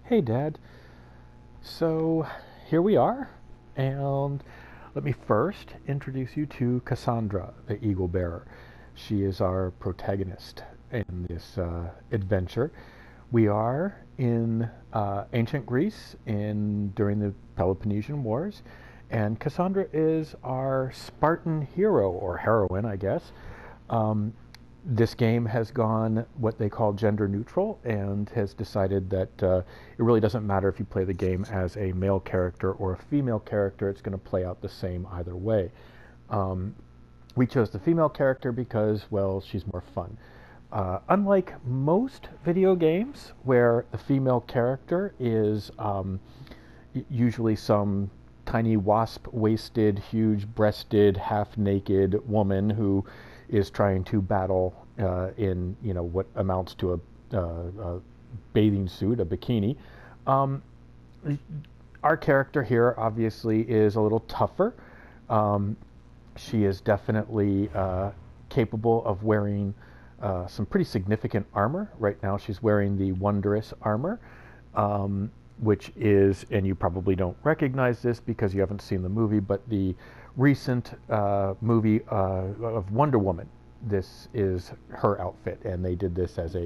Hey, Dad. So here we are, and let me first introduce you to Cassandra, the Eagle Bearer. She is our protagonist in this adventure. We are in ancient Greece during the Peloponnesian Wars, and Cassandra is our Spartan hero, or heroine, I guess. Um, this game has gone what they call gender neutral and has decided that it really doesn't matter if you play the game as a male character or a female character, it's going to play out the same either way. Um, we chose the female character because, well, she's more fun. Unlike most video games where the female character is usually some tiny wasp-waisted, huge-breasted, half-naked woman who is trying to battle in what amounts to a bathing suit, a bikini. Um, our character here obviously is a little tougher. She is definitely capable of wearing some pretty significant armor. Right now she's wearing the Wondrous armor, which is, and you probably don't recognize this because you haven't seen the movie, but the recent movie of Wonder Woman. This is her outfit, and they did this as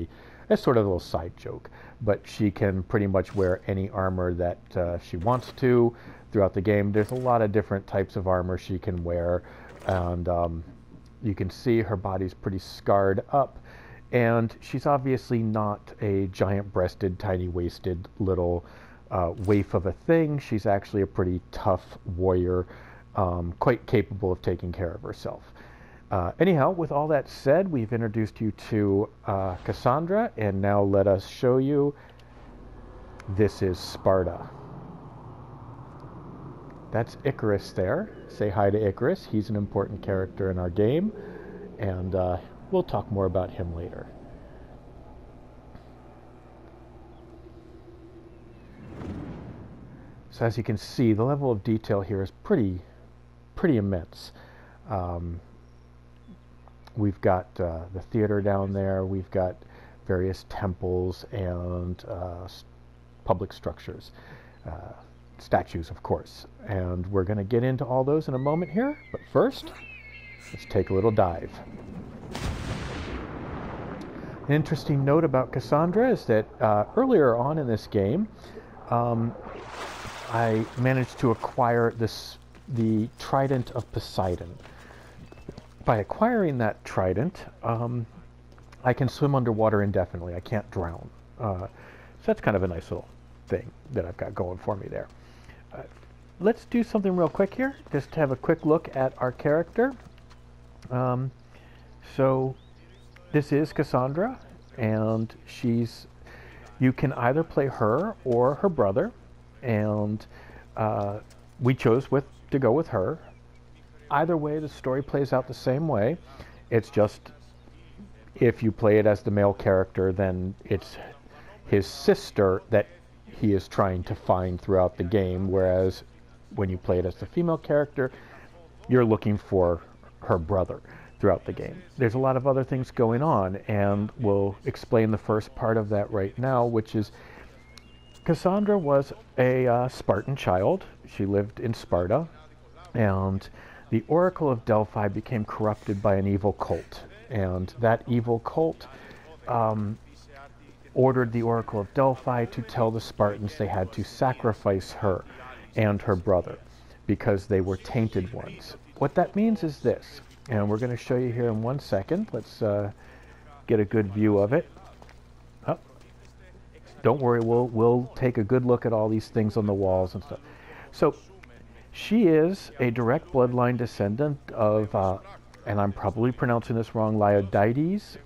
sort of a little side joke. But she can pretty much wear any armor that she wants to throughout the game. There's a lot of different types of armor she can wear, and you can see her body's pretty scarred up. And she's obviously not a giant-breasted, tiny-waisted little waif of a thing. She's actually a pretty tough warrior, quite capable of taking care of herself. Anyhow, with all that said, we've introduced you to Cassandra, and now let us show you. This is Sparta. That's Icarus there. Say hi to Icarus. He's an important character in our game, and we'll talk more about him later. So as you can see, the level of detail here is pretty immense. We've got the theater down there. We've got various temples and public structures, statues, of course. And we're going to get into all those in a moment here. But first, let's take a little dive. An interesting note about Cassandra is that earlier on in this game, I managed to acquire the Trident of Poseidon. By acquiring that trident, I can swim underwater indefinitely. I can't drown. So that's kind of a nice little thing that I've got going for me there. Let's do something real quick here, just to have a quick look at our character. So this is Cassandra, and you can either play her or her brother, and we chose to go with her. Either way, the story plays out the same way. It's just, if you play it as the male character, then it's his sister that he is trying to find throughout the game, whereas when you play it as the female character, you're looking for her brother throughout the game. There's a lot of other things going on, and we'll explain the first part of that right now, which is Cassandra was a Spartan child. She lived in Sparta, and the Oracle of Delphi became corrupted by an evil cult, and that evil cult ordered the Oracle of Delphi to tell the Spartans they had to sacrifice her and her brother because they were tainted ones. What that means is this, and we're going to show you here in 1 second. Let's get a good view of it. Oh, don't worry, we'll take a good look at all these things on the walls and stuff. So she is a direct bloodline descendant of, and I'm probably pronouncing this wrong, Leonidas,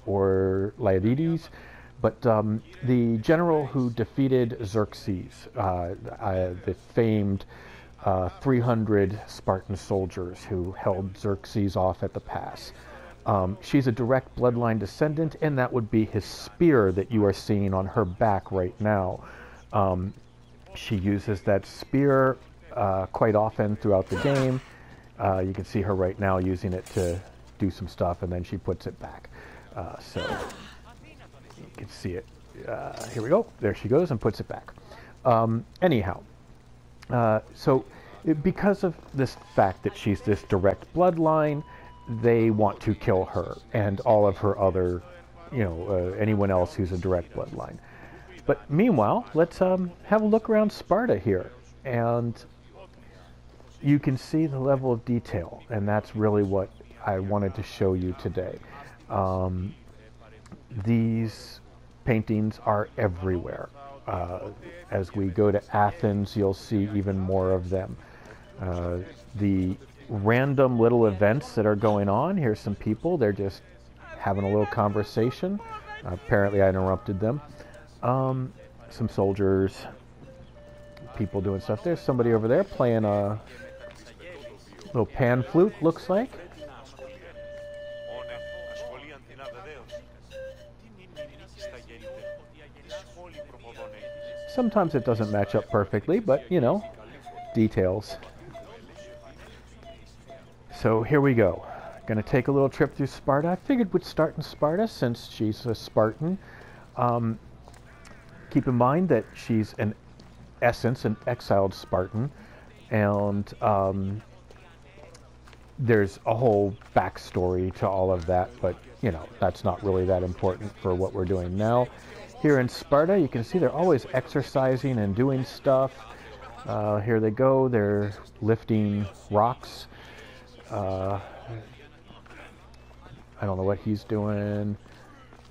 but the general who defeated Xerxes, the famed 300 Spartan soldiers who held Xerxes off at the pass. She's a direct bloodline descendant, and that would be his spear that you are seeing on her back right now. She uses that spear quite often throughout the game. You can see her right now using it to do some stuff, and then she puts it back. So you can see it. Here we go. There she goes and puts it back. Anyhow, so because of this fact that she's this direct bloodline, they want to kill her and all of her other, anyone else who's a direct bloodline. But meanwhile, let's have a look around Sparta here, and you can see the level of detail, and that's really what I wanted to show you today. These paintings are everywhere. As we go to Athens, you'll see even more of them. The random little events that are going on, here's some people, they're just having a little conversation. Apparently I interrupted them. Some soldiers, people doing stuff. There's somebody over there playing a little pan flute, looks like. Sometimes it doesn't match up perfectly, but details. So here we go. Going to take a little trip through Sparta. I figured we'd start in Sparta since she's a Spartan. Keep in mind that she's in essence an exiled Spartan, and there's a whole backstory to all of that, but that's not really that important for what we're doing now. Here in Sparta, you can see they're always exercising and doing stuff. Here they go, they're lifting rocks. I don't know what he's doing.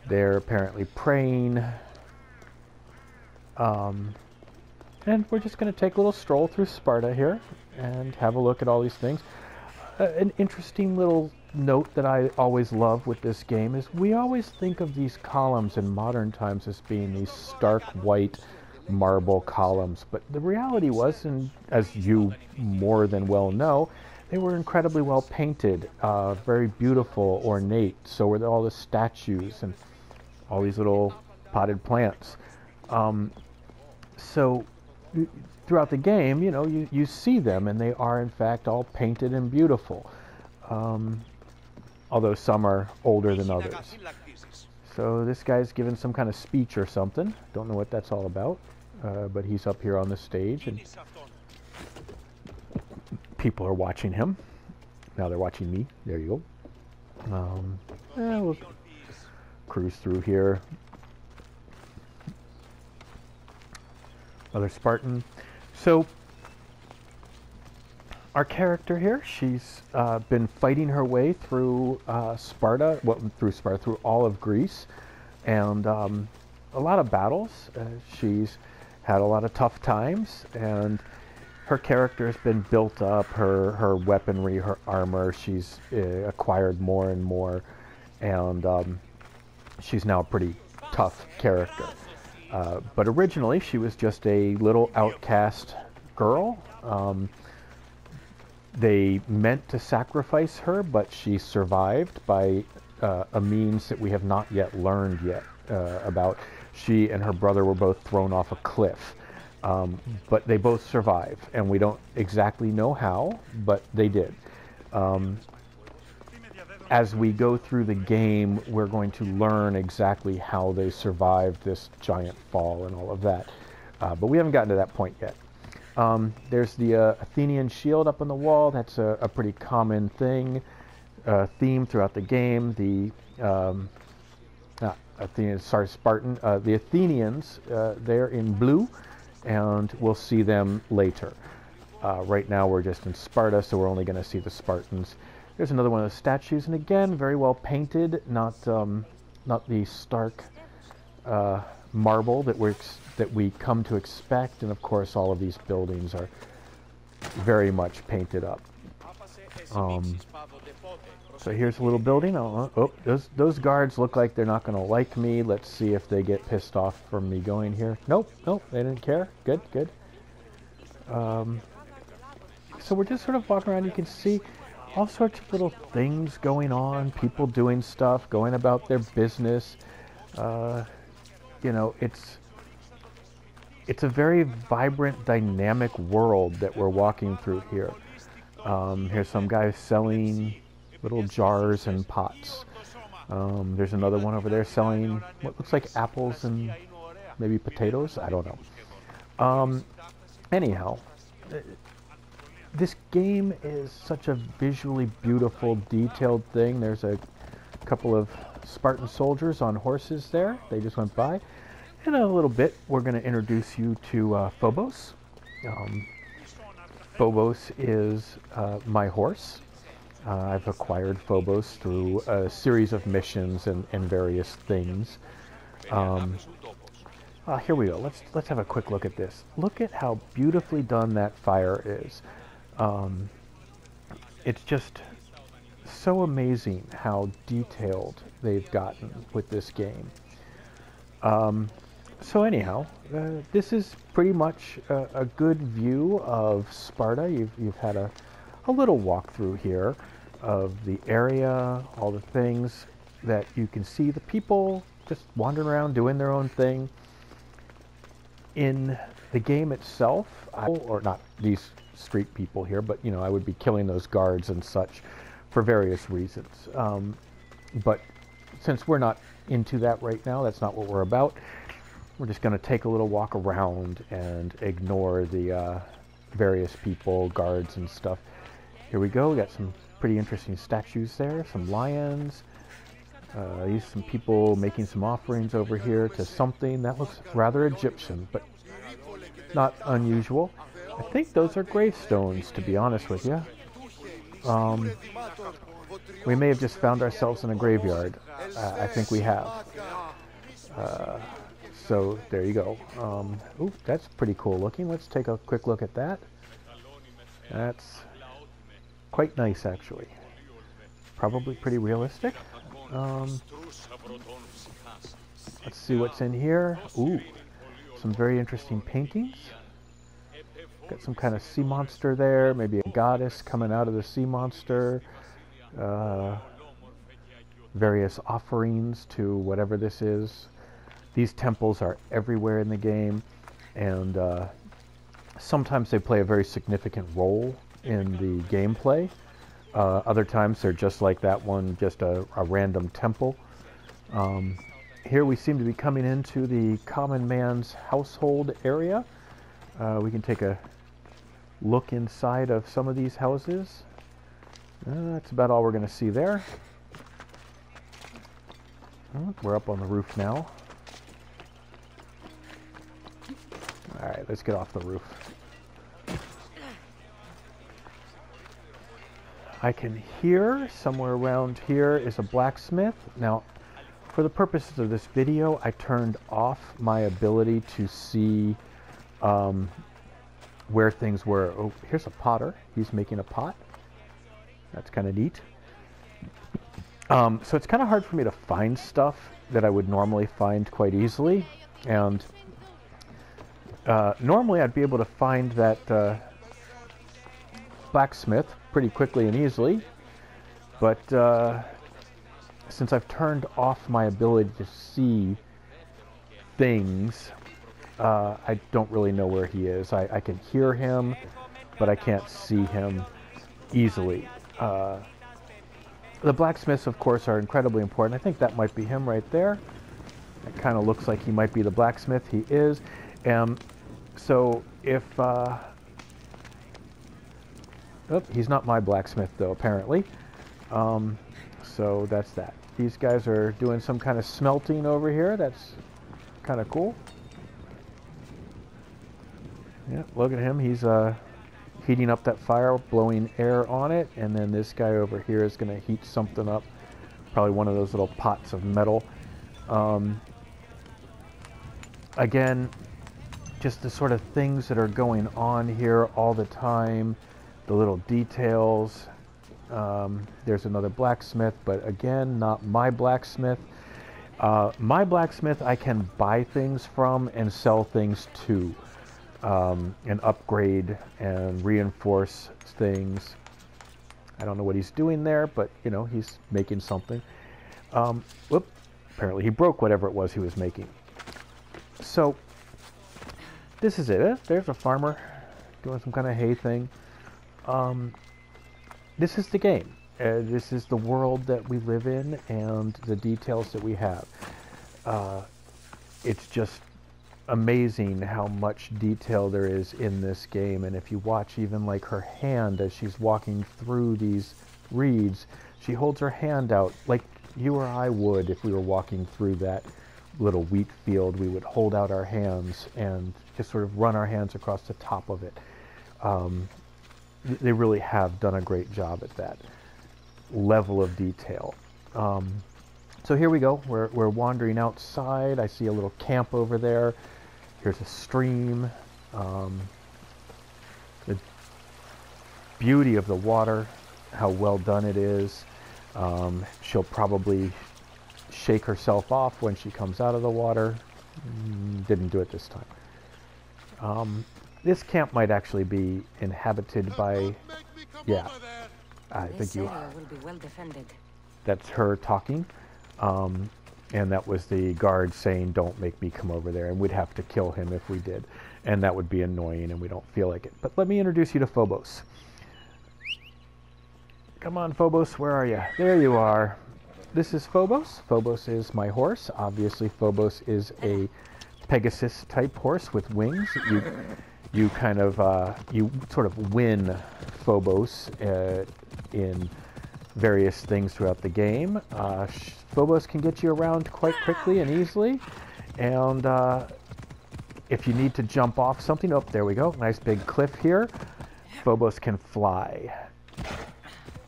They're apparently praying. And we're just going to take a little stroll through Sparta here and have a look at all these things. An interesting little note that I always love with this game is we always think of these columns in modern times as being these stark white marble columns, but the reality was, and as you more than well know, they were incredibly well painted, very beautiful, ornate. So were all the statues and all these little potted plants. So throughout the game, you see them, and they are in fact all painted and beautiful. Although some are older than others. So this guy's giving some kind of speech or something. Don't know what that's all about, but he's up here on the stage, and people are watching him. Now they're watching me. There you go. We'll cruise through here. Other Spartan. So our character here, she's been fighting her way through Sparta, through all of Greece, and a lot of battles. She's had a lot of tough times, and her character has been built up, her weaponry, her armor, she's acquired more and more, and she's now a pretty tough character. But originally she was just a little outcast girl. They meant to sacrifice her, but she survived by a means that we have not yet learned about. She and her brother were both thrown off a cliff, but they both survived, and we don't exactly know how, but they did. As we go through the game, we're going to learn exactly how they survived this giant fall and all of that, but we haven't gotten to that point yet. There's the Athenian shield up on the wall. That's a pretty common theme throughout the game. The Spartan. The Athenians, they're in blue, and we'll see them later. Right now we're just in Sparta, so we're only going to see the Spartans. There's another one of the statues, and again, very well painted, not the stark marble that we come to expect, and of course all of these buildings are very much painted up. So here's a little building. Oh, those guards look like they're not going to like me. Let's see if they get pissed off from me going here. Nope, they didn't care. Good. So we're just sort of walking around. You can see all sorts of little things going on, people doing stuff, going about their business. It's a very vibrant, dynamic world that we're walking through here. Here's some guy selling little jars and pots. There's another one over there selling what looks like apples and maybe potatoes. I don't know. Um, anyhow, this game is such a visually beautiful, detailed thing. There's a couple of Spartan soldiers on horses there. They just went by. In a little bit, we're going to introduce you to Phobos. Phobos is my horse. I've acquired Phobos through a series of missions and various things. Here we go. Let's have a quick look at this. Look at how beautifully done that fire is. It's just so amazing how detailed they've gotten with this game. So anyhow, this is pretty much a good view of Sparta. You've had a little walkthrough here of the area, all the things that you can see, the people just wandering around doing their own thing. In the game itself, or not these street people here, but you know, I would be killing those guards and such for various reasons. But since we're not into that right now, that's not what we're about. We're just going to take a little walk around and ignore the various people, guards and stuff. Here we go. We got some pretty interesting statues there, some lions. Some people making some offerings over here to something that looks rather Egyptian, but not unusual. I think those are gravestones, to be honest with you. We may have just found ourselves in a graveyard. I think we have. So there you go. Ooh, that's pretty cool looking. Let's take a quick look at that. That's quite nice, actually. Probably pretty realistic. Let's see what's in here. Ooh, some very interesting paintings. Got some kind of sea monster there, maybe a goddess coming out of the sea monster. Various offerings to whatever this is. These temples are everywhere in the game, and sometimes they play a very significant role in the gameplay. Other times they're just like that one, just a random temple. Here we seem to be coming into the common man's household area. We can take a look inside of some of these houses. That's about all we're going to see there. We're up on the roof now. Alright, let's get off the roof. I can hear somewhere around here is a blacksmith. Now, for the purposes of this video, I turned off my ability to see where things were. Oh, here's a potter. He's making a pot. That's kind of neat. So it's kind of hard for me to find stuff that I would normally find quite easily. And normally I'd be able to find that blacksmith pretty quickly and easily. But since I've turned off my ability to see things, I don't really know where he is. I can hear him, but I can't see him easily. The blacksmiths, of course, are incredibly important. I think that might be him right there. It kind of looks like he might be the blacksmith. He is. So if... he's not my blacksmith, though, apparently. So that's that. These guys are doing some kind of smelting over here. That's kind of cool. Yeah, look at him. He's heating up that fire, blowing air on it, and then this guy over here is going to heat something up. Probably one of those little pots of metal. Again, just the sort of things that are going on here all the time. The little details. There's another blacksmith, but again, not my blacksmith. My blacksmith I can buy things from and sell things to, and upgrade and reinforce things. I don't know what he's doing there, but you know, he's making something. Whoop, apparently he broke whatever it was he was making. So this is it. There's a farmer doing some kind of hay thing. This is the game. This is the world that we live in and the details that we have. It's just amazing how much detail there is in this game. And if you watch even like her hand as she's walking through these reeds, she holds her hand out like you or I would if we were walking through that little wheat field. We would hold out our hands and just sort of run our hands across the top of it. They really have done a great job at that level of detail. So here we go. We're wandering outside. I see a little camp over there. Here's a stream. The beauty of the water, how well done it is. She'll probably shake herself off when she comes out of the water. Didn't do it this time. This camp might actually be inhabited by, yeah, I think you are. Will be well defended. That's her talking. And that was the guard saying, don't make me come over there. And we'd have to kill him if we did. And that would be annoying, and we don't feel like it. But let me introduce you to Phobos. Come on, Phobos, where are you? There you are. This is Phobos. Phobos is my horse. Obviously, Phobos is a Pegasus-type horse with wings. You kind of, you sort of win Phobos in various things throughout the game. Phobos can get you around quite quickly and easily. And if you need to jump off something, oh, there we go. Nice big cliff here. Phobos can fly.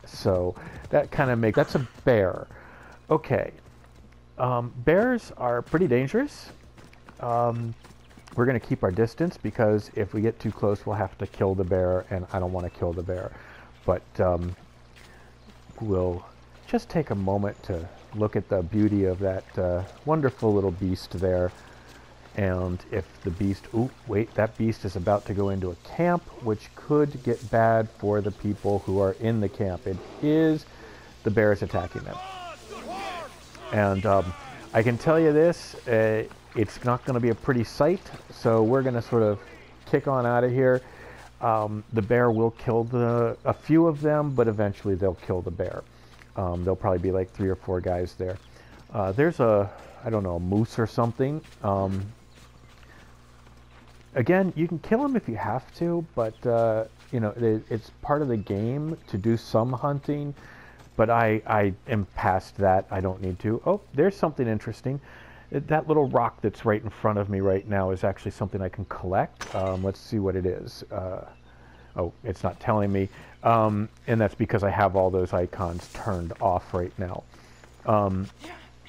So that kind of makes, that's a bear. Okay. Bears are pretty dangerous. We're going to keep our distance because if we get too close, we'll have to kill the bear, and I don't want to kill the bear. But we'll just take a moment to look at the beauty of that wonderful little beast there. And if the beast, ooh, wait, that beast is about to go into a camp, which could get bad for the people who are in the camp. It is the bears attacking them. And I can tell you this, it's not going to be a pretty sight, so we're going to sort of kick on out of here. The bear will kill a few of them, but eventually they'll kill the bear. There'll probably be like 3 or 4 guys there. There's a, I don't know, a moose or something. Again, you can kill him if you have to, but you know, it's part of the game to do some hunting. But I am past that. I don't need to. Oh, there's something interesting. That little rock that's right in front of me right now is actually something I can collect. Let's see what it is. Oh, it's not telling me. And that's because I have all those icons turned off right now.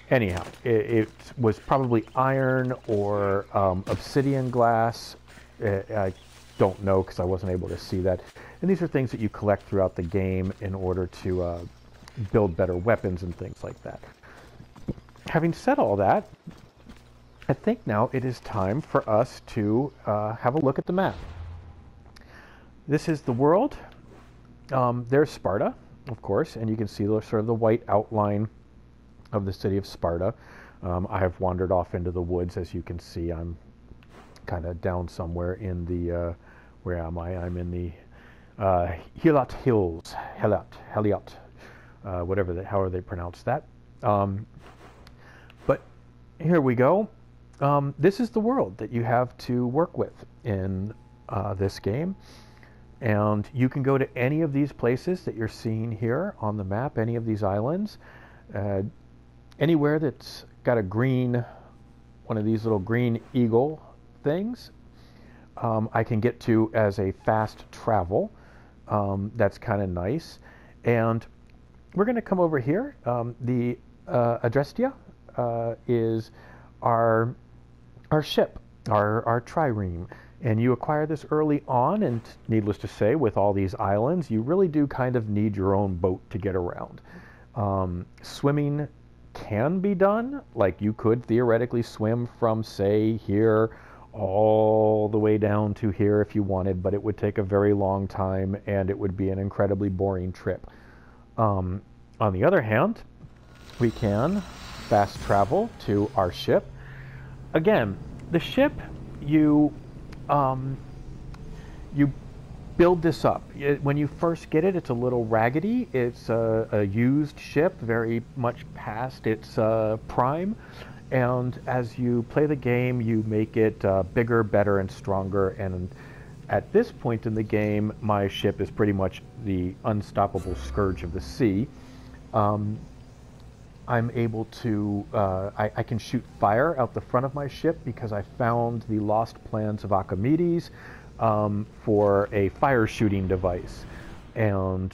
Anyhow, it was probably iron or obsidian glass. I don't know because I wasn't able to see that. And these are things that you collect throughout the game in order to build better weapons and things like that. Having said all that, I think now it is time for us to have a look at the map. This is the world. There's Sparta, of course, and you can see sort of the white outline of the city of Sparta. I have wandered off into the woods, as you can see. I'm kind of down somewhere in the, where am I? I'm in the Helat Hills, Heliot, whatever, however they pronounce that. But here we go. This is the world that you have to work with in this game. And you can go to any of these places that you're seeing here on the map, any of these islands. Anywhere that's got a green, one of these little green eagle things, I can get to as a fast travel. That's kind of nice. And we're going to come over here. The Adrestia is our ship, our trireme. And you acquire this early on, and needless to say, with all these islands, you really do kind of need your own boat to get around. Swimming can be done, like you could theoretically swim from, say, here all the way down to here if you wanted, but it would take a very long time, and it would be an incredibly boring trip. On the other hand, we can fast travel to our ship. Again, the ship, you build this up. When you first get it, it's a little raggedy. It's a used ship, very much past its prime. And as you play the game, you make it bigger, better, and stronger. And at this point in the game, my ship is pretty much the unstoppable scourge of the sea. I'm able to, I can shoot fire out the front of my ship because I found the lost plans of Archimedes for a fire shooting device. And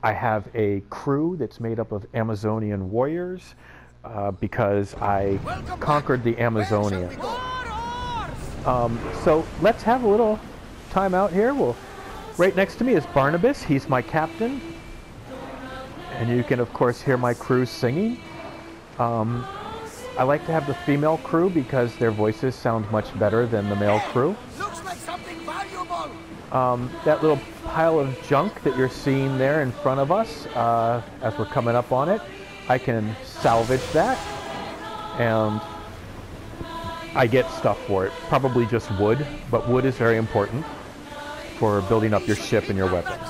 I have a crew that's made up of Amazonian warriors because I conquered the Amazonia. So let's have a little time out here. Right next to me is Barnabas. He's my captain. And you can, of course, hear my crew singing. I like to have the female crew because their voices sound much better than the male crew. Looks like something valuable. That little pile of junk that you're seeing there in front of us as we're coming up on it, I can salvage that. And I get stuff for it. Probably just wood, but wood is very important for building up your ship and your weapons.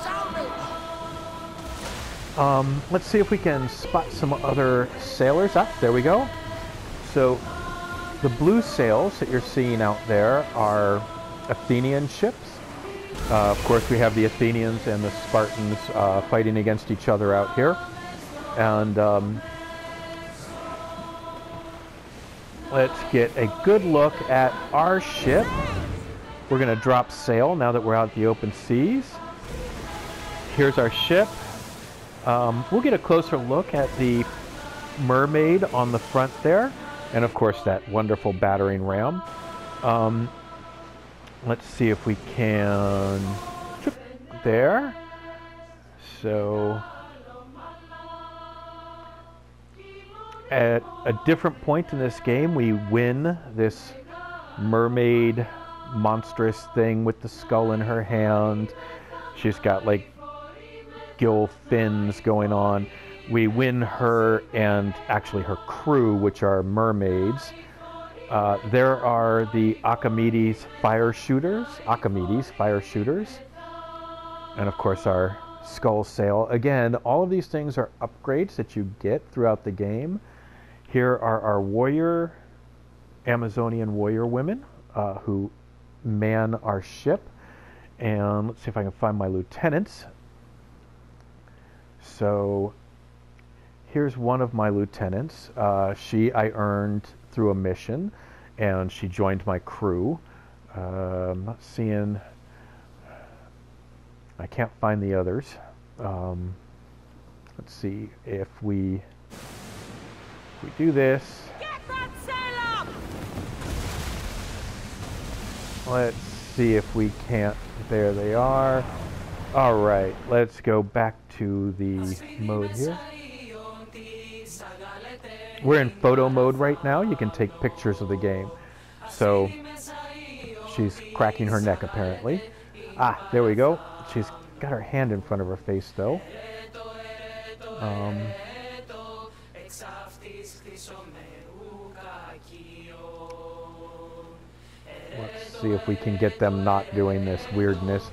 Let's see if we can spot some other sailors. Ah, there we go. So the blue sails that you're seeing out there are Athenian ships. Of course, we have the Athenians and the Spartans fighting against each other out here. And let's get a good look at our ship. We're going to drop sail now that we're out in the open seas. Here's our ship. We'll get a closer look at the mermaid on the front there, and of course that wonderful battering ram. Let's see if we can... There. So... At a different point in this game, we win this mermaid monstrous thing with the skull in her hand. She's got like gill fins going on. We win her and actually her crew, which are mermaids. There are the Archimedes fire shooters. And of course our skull sail. Again, all of these things are upgrades that you get throughout the game. Here are our Amazonian warrior women who man our ship. And let's see if I can find my lieutenants. So here's one of my lieutenants. I earned through a mission, and she joined my crew. I'm not seeing... I can't find the others. Let's see if we do this. Get that sail up! Let's see if we can't. There they are. All right, let's go back to the mode here. We're in photo mode right now. You can take pictures of the game. So she's cracking her neck apparently. Ah, there we go. She's got her hand in front of her face though. Let's see if we can get them not doing this weirdness.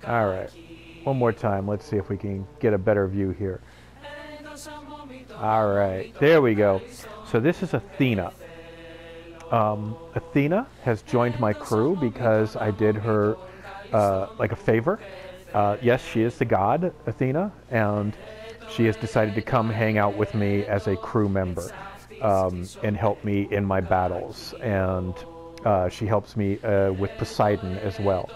All right, one more time. Let's see if we can get a better view here. All right, there we go. So this is Athena. Athena has joined my crew because I did her like a favor. Yes, she is the god, Athena, and she has decided to come hang out with me as a crew member and help me in my battles. And she helps me with Poseidon as well.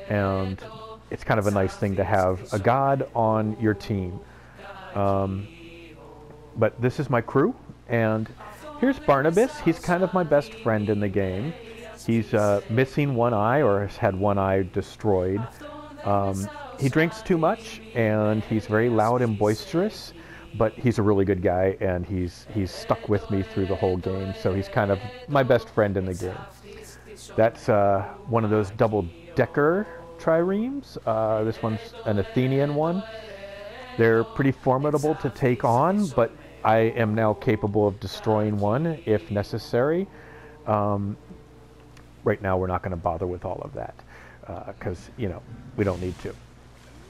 And it's kind of a nice thing to have a god on your team. But this is my crew, and here's Barnabas. He's kind of my best friend in the game. He's missing one eye, or has had one eye destroyed. He drinks too much, and he's very loud and boisterous, but he's a really good guy, and he's stuck with me through the whole game, so he's kind of my best friend in the game. That's one of those double-decker triremes. This one's an Athenian one. They're pretty formidable to take on, but I am now capable of destroying one if necessary. Right now we're not going to bother with all of that because, you know, we don't need to.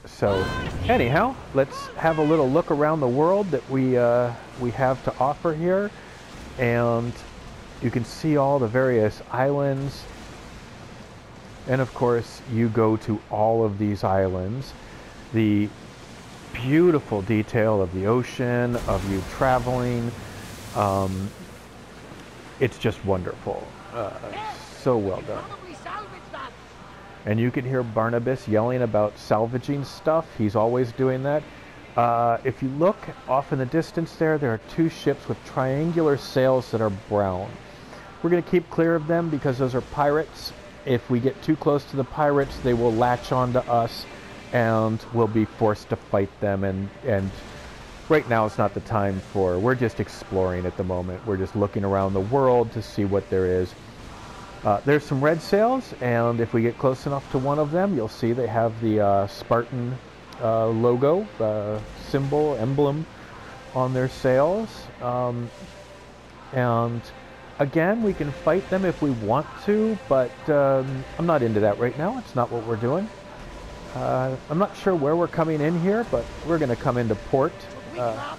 So, anyhow, let's have a little look around the world that we have to offer here, and you can see all the various islands. And of course, you go to all of these islands. The beautiful detail of the ocean, of you traveling, it's just wonderful. So well done. Probably salvage that. And you can hear Barnabas yelling about salvaging stuff. He's always doing that. If you look off in the distance there are two ships with triangular sails that are brown. We're going to keep clear of them because those are pirates. If we get too close to the pirates, they will latch onto us and we'll be forced to fight them. And right now it's not the time we're just exploring at the moment. We're just looking around the world to see what there is. There's some red sails, and if we get close enough to one of them, you'll see they have the Spartan logo, symbol, emblem on their sails. And again, we can fight them if we want to, but I'm not into that right now. It's not what we're doing. I'm not sure where we're coming in here, but we're going to come into port. We're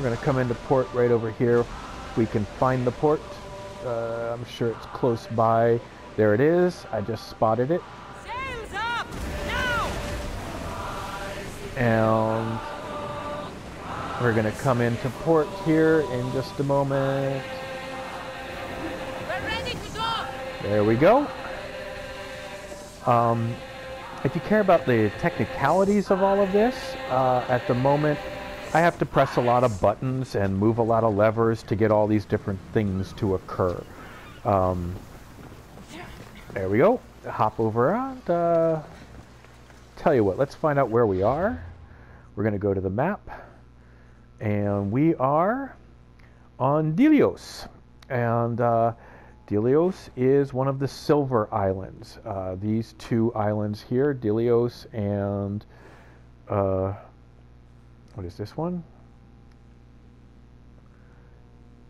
going to come into port right over here. If we can find the port. I'm sure it's close by. There it is. I just spotted it. Sails up! Now! And we're going to come into port here in just a moment. We're ready to go! There we go. If you care about the technicalities of all of this, at the moment, I have to press a lot of buttons and move a lot of levers to get all these different things to occur. There we go. Hop over and tell you what, let's find out where we are. We're going to go to the map, and we are on Delios. And Delios is one of the Silver Islands. These two islands here, Delios and what is this one?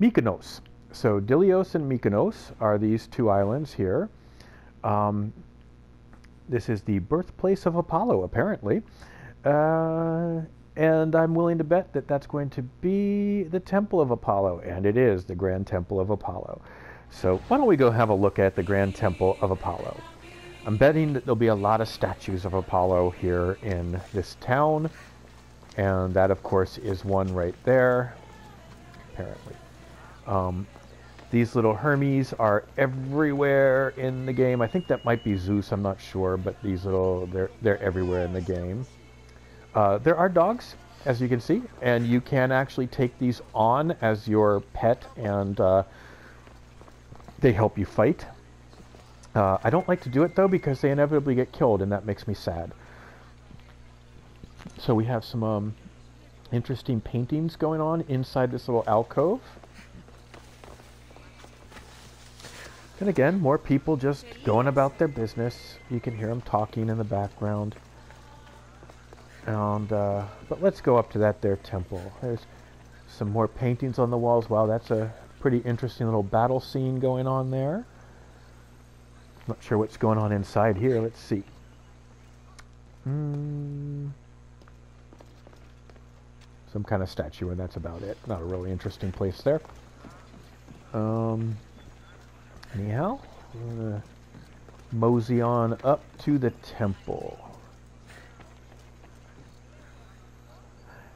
Mykonos. So Delios and Mykonos are these two islands here. This is the birthplace of Apollo, apparently. And I'm willing to bet that that's going to be the Temple of Apollo. And it is the Grand Temple of Apollo. So why don't we go have a look at the Grand Temple of Apollo. I'm betting that there'll be a lot of statues of Apollo here in this town. And that, of course, is one right there, apparently. These little Hermes are everywhere in the game. I think that might be Zeus, I'm not sure, but these little, they're everywhere in the game. There are dogs, as you can see, and you can actually take these on as your pet, and they help you fight. I don't like to do it, though, because they inevitably get killed, and that makes me sad. So we have some interesting paintings going on inside this little alcove. And again, more people just going about their business. You can hear them talking in the background. And but let's go up to that there temple. There's some more paintings on the walls. Wow, that's a pretty interesting little battle scene going on there. Not sure what's going on inside here. Let's see. Some kind of statue, and that's about it. Not a really interesting place there. Anyhow, we're gonna mosey on up to the temple.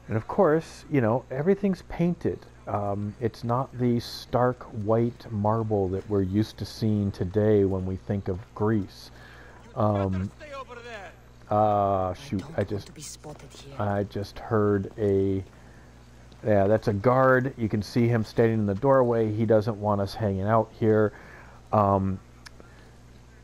And of course, you know, everything's painted. It's not the stark white marble that we're used to seeing today when we think of Greece. Shoot, I just heard a... Yeah, that's a guard. You can see him standing in the doorway. He doesn't want us hanging out here.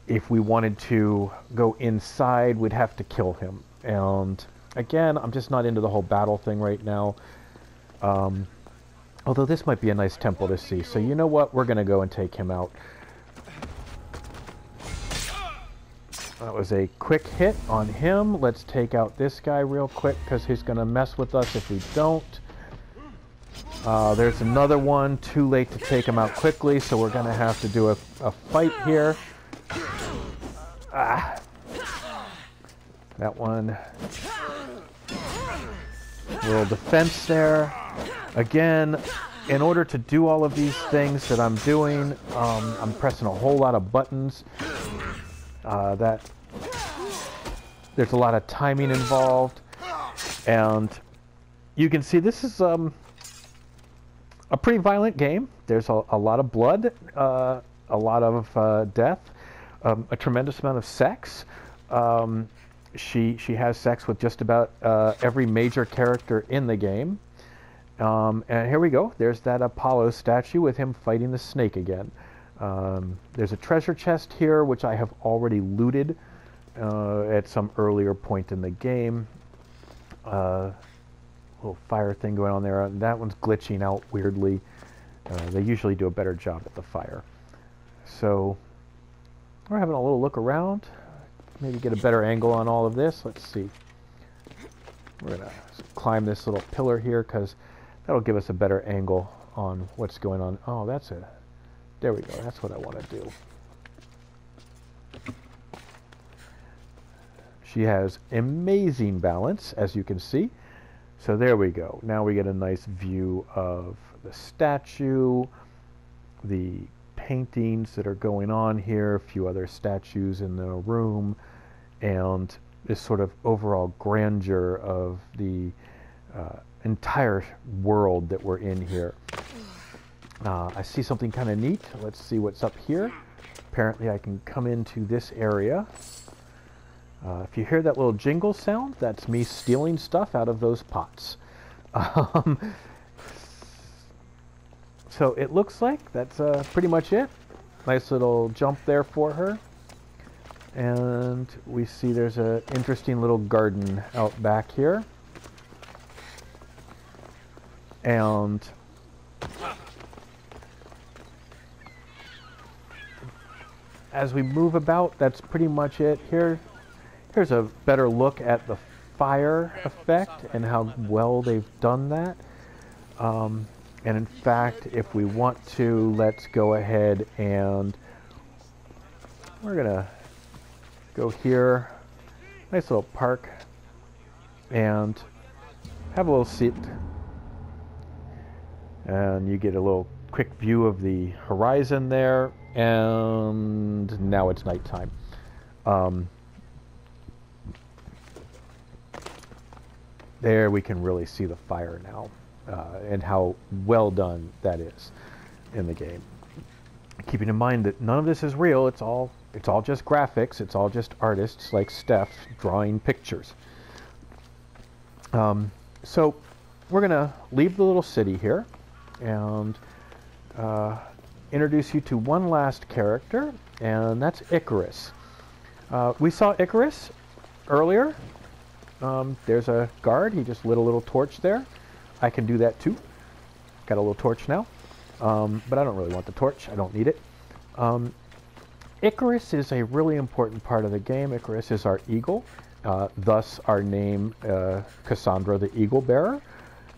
If we wanted to go inside, we'd have to kill him. And again, I'm just not into the whole battle thing right now. Although this might be a nice temple to see. So you know what? We're going to go and take him out. That was a quick hit on him. Let's take out this guy real quick because he's going to mess with us if we don't. There's another one. Too late to take him out quickly, so we're going to have to do a fight here. That one. Little defense there. Again, in order to do all of these things that I'm doing, I'm pressing a whole lot of buttons. There's a lot of timing involved. And you can see this is a pretty violent game. There's a lot of blood, a lot of death, a tremendous amount of sex. She has sex with just about every major character in the game. And here we go. There's that Apollo statue with him fighting the snake again. There's a treasure chest here, which I have already looted at some earlier point in the game. Little fire thing going on there. That one's glitching out weirdly. They usually do a better job at the fire. So we're having a little look around. Maybe get a better angle on all of this. Let's see. We're going to climb this little pillar here because that'll give us a better angle on what's going on. Oh, there we go. That's what I want to do. She has amazing balance, as you can see. So there we go. Now we get a nice view of the statue, the paintings that are going on here, a few other statues in the room, and this sort of overall grandeur of the entire world that we're in here. I see something kind of neat. Let's see what's up here. Apparently I can come into this area. If you hear that little jingle sound, that's me stealing stuff out of those pots. So it looks like that's pretty much it. Nice little jump there for her. And we see there's an interesting little garden out back here. And as we move about, that's pretty much it. Here's a better look at the fire effect and how well they've done that. And in fact, if we want to, let's go ahead and we're going to go here. Nice little park. And have a little seat. And you get a little quick view of the horizon there. And now it's nighttime. There we can really see the fire now. And how well done that is in the game. Keeping in mind that none of this is real, it's all just graphics, it's all just artists like Steph drawing pictures. So we're gonna leave the little city here and introduce you to one last character, and that's Icarus. We saw Icarus earlier. There's a guard, he just lit a little torch there. I can do that too. Got a little torch now, but I don't really want the torch. I don't need it. Icarus is a really important part of the game. Icarus is our eagle, thus our name, Cassandra the Eagle Bearer.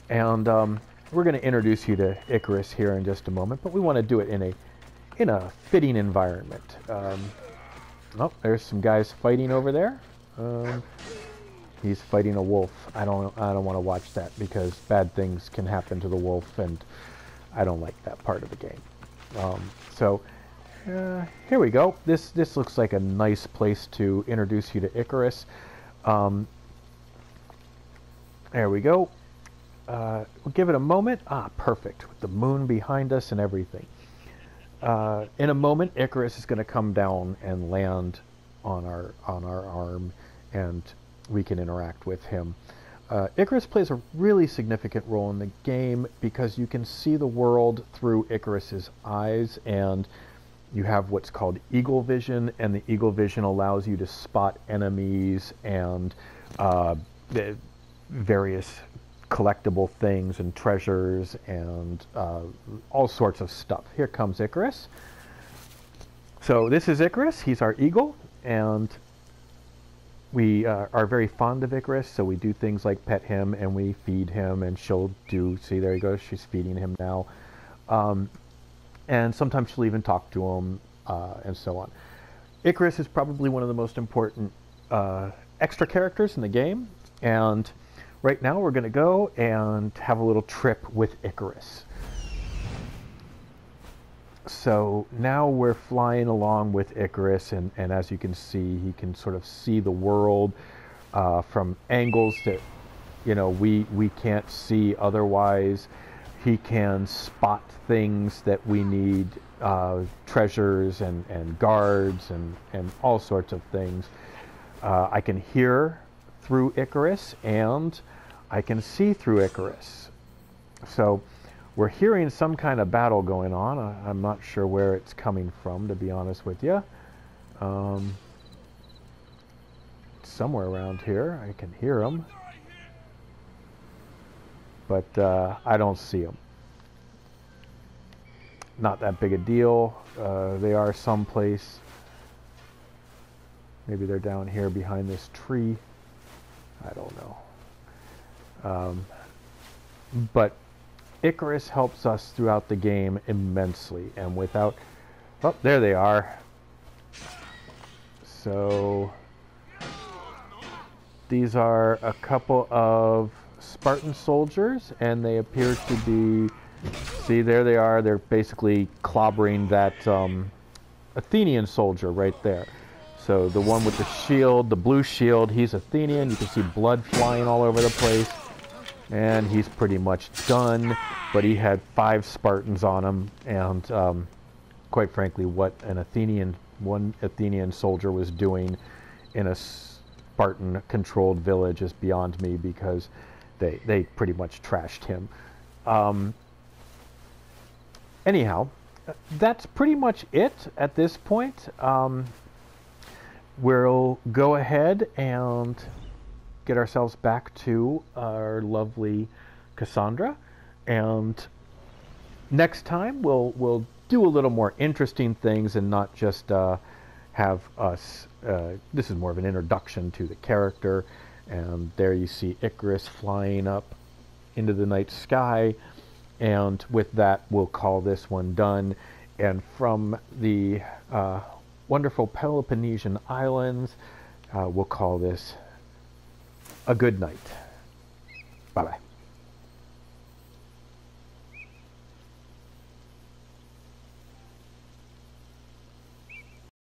And we're going to introduce you to Icarus here in just a moment, but we want to do it in a fitting environment. Oh, there's some guys fighting over there. He's fighting a wolf. I don't want to watch that because bad things can happen to the wolf, and I don't like that part of the game. So here we go. This looks like a nice place to introduce you to Icarus. There we go. We'll give it a moment. Ah, perfect. With the moon behind us and everything. In a moment, Icarus is going to come down and land on our arm, and we can interact with him. Icarus plays a really significant role in the game because you can see the world through Icarus's eyes, and you have what's called eagle vision, and the eagle vision allows you to spot enemies and the various collectible things and treasures and all sorts of stuff. Here comes Icarus. So this is Icarus. He's our eagle, and we are very fond of Icarus, so we do things like pet him and we feed him, and she'll do, see, there he goes, she's feeding him now. And sometimes she'll even talk to him and so on. Icarus is probably one of the most important extra characters in the game, and right now we're going to go and have a little trip with Icarus. So now we're flying along with Icarus, and as you can see, he can sort of see the world from angles that, you know, we can't see otherwise. He can spot things that we need, treasures and guards and all sorts of things. I can hear through Icarus, and I can see through Icarus. So we're hearing some kind of battle going on. I'm not sure where it's coming from, to be honest with you. Somewhere around here, I can hear them, but I don't see them. Not that big a deal. They are someplace. Maybe they're down here behind this tree. I don't know. But Icarus helps us throughout the game immensely, and without... Oh, there they are. So these are a couple of Spartan soldiers, and they appear to be... See, there they are. They're basically clobbering that Athenian soldier right there. So the one with the shield, the blue shield, he's Athenian. You can see blood flying all over the place. And he's pretty much done, but he had 5 Spartans on him, and quite frankly, what one Athenian soldier was doing in a Spartan-controlled village is beyond me, because they pretty much trashed him. Anyhow, that's pretty much it at this point. We'll go ahead and get ourselves back to our lovely Cassandra, and next time we'll do a little more interesting things and not just have us. This is more of an introduction to the character, and there you see Icarus flying up into the night sky, and with that we'll call this one done. And from the wonderful Peloponnesian Islands, we'll call this a good night. Bye-bye.